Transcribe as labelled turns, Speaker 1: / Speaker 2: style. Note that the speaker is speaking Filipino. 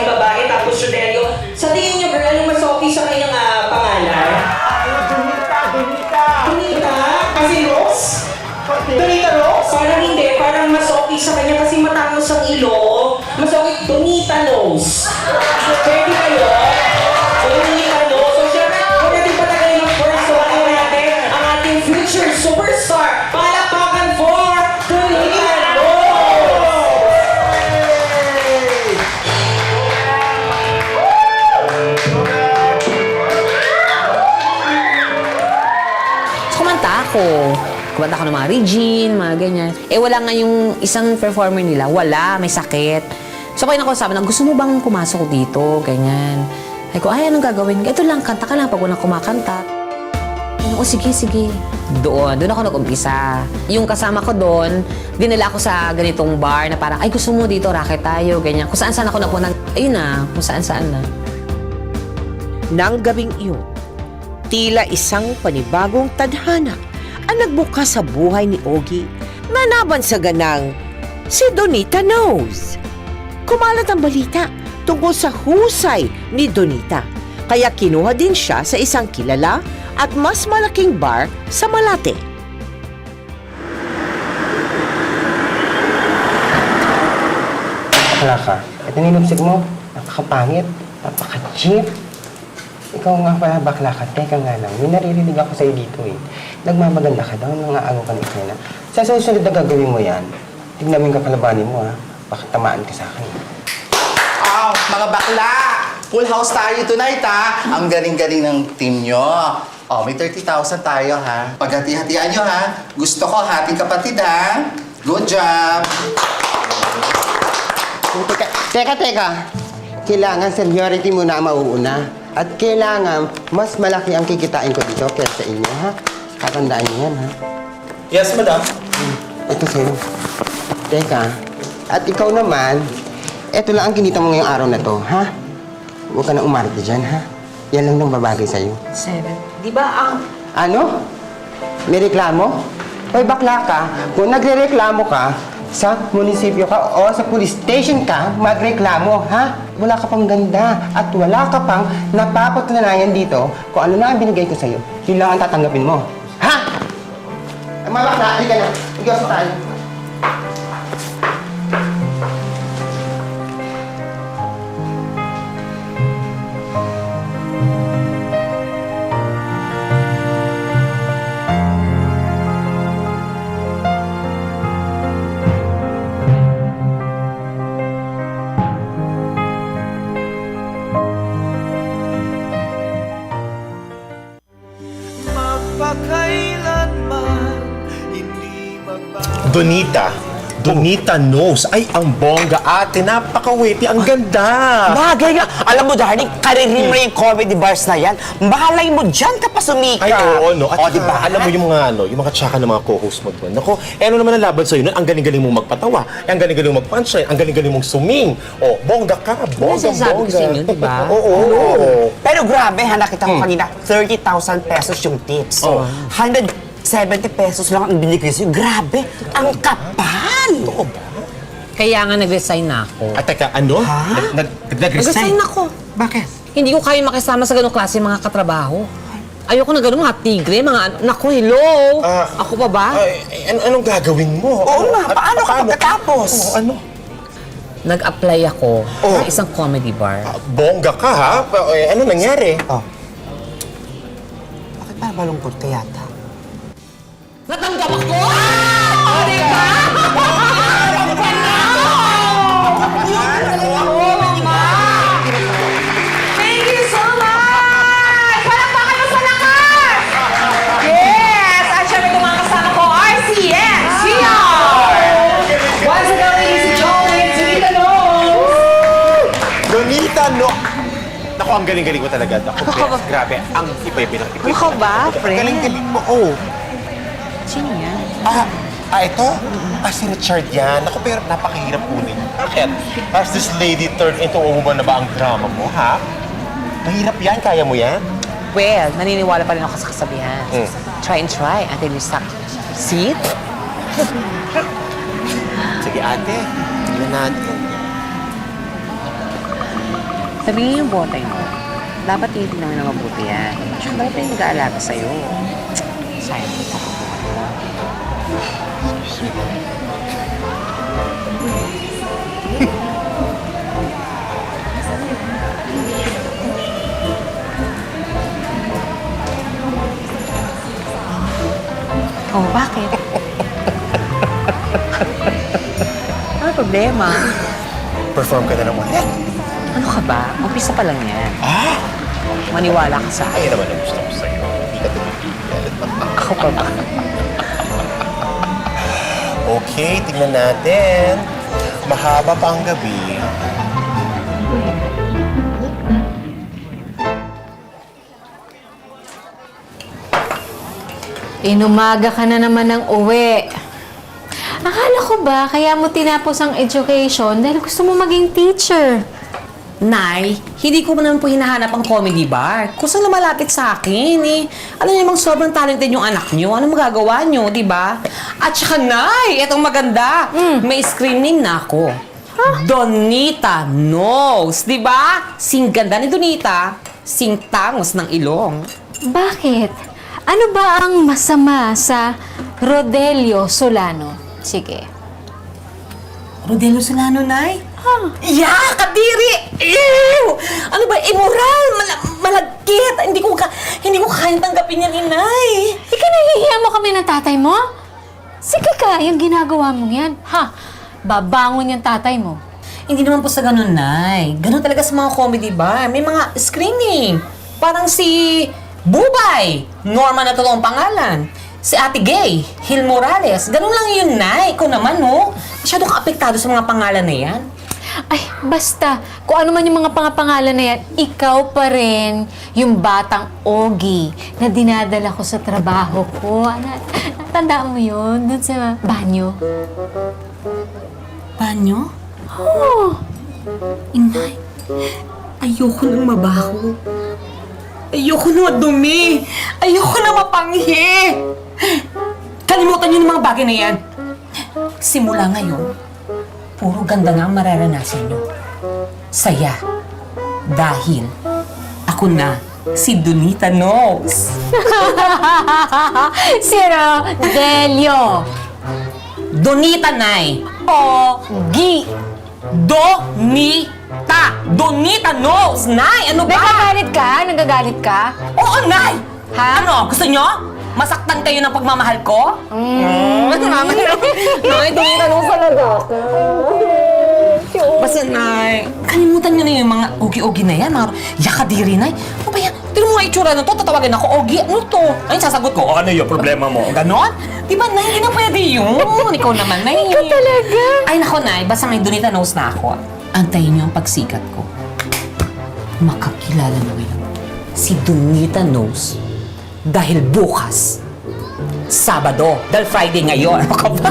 Speaker 1: babae, tapos Rodelio. Sa tingin niyo, girl, anong mas okay sa kanyang pangalan? Donita? Kasi Rose? Donita Rose? Parang hindi, parang mas okay sa kanya kasi matangos ang ilong. Mas okay, Donita Nose. Pwede kayo? Donita Nose. So, syempre, kung natin patagay ng first one natin, ang ating future superstar. Palakpakan for Donita Nose!
Speaker 2: Kumanta ako. Kumanta ako ng mga Regine, mga ganyan. Eh, wala nga yung isang performer nila. Wala, may sakit. So, kaya nakusabi na, gusto mo bang pumasok dito? Ganyan. Ay ko, ay, anong gagawin? Ito lang, kanta ka lang pag walang kumakanta. Ay, o, sige, sige. Doon ako nag-umpisa. Yung kasama ko doon, dinala ako sa ganitong bar na parang, ay, gusto mo dito, racket tayo, ganyan. Kung saan-saan ako napunang, ayun na, kung saan-saan na.
Speaker 3: Nang gabing iyon, tila isang panibagong tadhana ang nagbukas sa buhay ni Ogie na laban sa ganang si Donita Nose. Kumalat ang balita tungkol sa husay ni Donita, kaya kinuha din siya sa isang kilala at mas malaking bar sa Malate.
Speaker 4: Bakla ka. Ito nilupsig mo. Napakapangit. Napaka-cheap. Ikaw nga pala bakla ka. Teka nga lang. May naririnig ako sa'yo dito eh. Nagmamaganda ka daw. Nangaagaw ka ng eksena. Sa susunod na gagawin mo yan, tignan mo yung kakalabanin mo ha. Baka tamaan ka sa akin.
Speaker 5: Oh, mga bakla! Full house tayo tonight, ha? Ang galing-galing ng team nyo. Oh, may 30,000 tayo, ha? Paghati-hatian nyo, ha? Gusto ko, hating kapatid, ha? Good job!
Speaker 4: Teka. Kailangan seniority muna ang mauuna. At kailangan mas malaki ang kikitain ko dito kaysa sa inyo, ha? Tatandaan niyo yan, ha?
Speaker 5: Yes, madam.
Speaker 4: Ito sa'yo. Teka. At ikaw naman, ito lang ang kinita mo ngayong araw na to, ha? Huwag ka na umarte dyan, ha? Yan lang nang babagay sa'yo.
Speaker 2: 7. Di ba ang...
Speaker 4: Ano? May reklamo? Hoy, bakla ka. Kung nagre-reklamo ka, sa munisipyo ka o sa police station ka, magreklamo, ha? Wala ka pang ganda at wala ka pang napapatunanayan dito kung ano na ang binigay ko sa'yo. Yun lang ang tatanggapin mo. Ha? Mga bakla, halika na. Igos tayo.
Speaker 6: Donita Nose. Ay, ang bongga ate. Napaka-witty. Ang ganda.
Speaker 7: Bagay nga. Alam mo, darling, karirin mo yung comedy bars na yan. Malay mo dyan ka pa sumika.
Speaker 6: Ay, oo, no? At
Speaker 7: O, diba?
Speaker 6: alam mo yung mga, yung mga tsaka ng mga co-host mo doon. Naku, ano naman ang laban sa'yo nun? Ang galing-galing mong magpatawa. Ang galing-galing mong mag-punchline. Ang galing-galing mong suming. O, bongga ka.
Speaker 2: Sinasabi ko sa inyo, di ba?
Speaker 6: Oo.
Speaker 7: Pero grabe, ha, nakita ko kanina, 30,000 pesos yung tips. So, 170 pesos lang ang binigay sa'yo. Grabe, ang kapal!
Speaker 6: Oo ba?
Speaker 2: Kaya nga nag-resign na ako.
Speaker 6: At teka, ano?
Speaker 2: Nag-resign ako.
Speaker 6: Bakit?
Speaker 2: Hindi ko kaya makisama sa ganong klase mga katrabaho. Ayoko na ganun, mga tigre, mga ano. Naku, hello! Ako pa ba?
Speaker 6: Anong gagawin mo?
Speaker 7: Oo nga, paano ka pagkatapos?
Speaker 6: Ano?
Speaker 2: Nag-apply ako sa isang comedy bar.
Speaker 6: Bongga ka, ha? Ano nangyari?
Speaker 7: Bakit parang malungkot ka yata?
Speaker 2: Natanggap ako! O, diba?
Speaker 1: Thank you so much! Palakpakan mo sa lakas! Yes! At syempre kung mga kasama ko, RCN, CR! Once again, ladies and gentlemen, Donita Nose!
Speaker 6: Donita, no! Naku, ang galing-galing mo talaga. Naku, Bes, grabe. Ang iba-iba ng iba.
Speaker 2: Ako ba, friend?
Speaker 6: Galing-galing mo, oh.
Speaker 2: Sino yan?
Speaker 6: Ito? Si Richard yan. Naku, pero napakahirap kunin. Bakit? Has this lady turned into a woman na ba ang drama mo, ha? Mahirap yan. Kaya mo yan?
Speaker 2: Well, naniniwala pa rin ako sa kasabihan. Try and try until you succeed.
Speaker 6: Sige, ate. Tignan natin.
Speaker 2: Sabi niyo yung botay mo, dapat tinitingnan mo na mabuti yan. Tsaka dapat may nag-aalaga sa'yo. Sayang ito. Oh, bakit? Ano problema?
Speaker 6: Perform ka na naman ulit.
Speaker 2: Ano ka ba? Umpisa pa lang yan. Maniwala ka sa akin.
Speaker 6: Ayun naman ang gusto ko sa'yo. Hindi ka tumipigil.
Speaker 2: Ako pa ba?
Speaker 6: Okay, tingnan natin. Mahaba pa ang gabi.
Speaker 8: Inumaga ka na naman ng uwi. Akala ko ba kaya mo tinapos ang education dahil gusto mo maging teacher?
Speaker 2: Nay, hindi ko naman po hinahanap ang comedy bar. Kusang lumalapit sa akin eh. Alam niyo namang sobrang talented yung anak niyo. Ano magagawa niyo, di ba? At saka, Nay, itong maganda. May screen name na ako. Donita Knows, di ba? Sing ganda ni Donita, sing tangos ng ilong.
Speaker 8: Bakit? Ano ba ang masama sa Rodelio Solano? Sige.
Speaker 2: Rodelio Solano, Nay? Yeah, kadiri! Ew! Ano ba, immoral, malagkit. Hindi ko kaya tanggapin yan, Inay.
Speaker 8: Ika nahihiya mo kami ng tatay mo? Sige ka, yung ginagawa mo yan. Ha? Babangon yung tatay mo.
Speaker 2: Hindi naman po sa ganun, Nay. Ganun talaga sa mga comedy bar. May mga screening. Parang si Bubay, Norma na totoong pangalan. Si Ate Gay, Hil Morales. Ganun lang yun, Nay. Ikaw naman, no? Masyado ka apektado sa mga pangalan na yan.
Speaker 8: Ay, basta. Kung ano man yung mga pangalan na yan, ikaw pa rin yung batang Ogie na dinadala ko sa trabaho ko. Natandaan mo yun? Doon sa banyo.
Speaker 2: Banyo?
Speaker 8: Oh,
Speaker 2: Inay, ayoko nang mabaho. Ayoko na madumi. Ayoko na mapanghi. Kalimutan niyo ng mga bagay na yan. Simula ngayon, puro ganda nga ang mararanasan niyo. Saya. Dahil ako na si Donita Knows.
Speaker 8: si Rodelio.
Speaker 2: Donita, Nay.
Speaker 8: Ogie.
Speaker 2: Donita. Donita Knows, Nay. Ano ba?
Speaker 8: Nagagalit ka? Nagagalit ka?
Speaker 2: Oo, Nay!
Speaker 8: Ha?
Speaker 2: Ano? Gusto nyo? Masaktan kayo ng pagmamahal ko? Nay, Donita Knows talaga ako. Basta, Nay, kalimutan nyo na yung mga ogi-ogi na yan. Mga yakadiri, Nay. Ano ba yan? Tignan mo nga itsura na to. Tatawagin ako, ogi. Ano to? Ayun, sasagot ko. Ano yung problema mo? Ganon? Di ba, Nay? Hindi na pwede yun. Ikaw naman, Nay.
Speaker 8: Ikaw talaga.
Speaker 2: Ay, nako, Nay. Basta may Donita Knows na ako. Antayin niyo ang pagsikat ko. Makakilala mo ngayon si Donita Knows dahil bukas, Sabado, dahil Friday ngayon. Ano ka ba?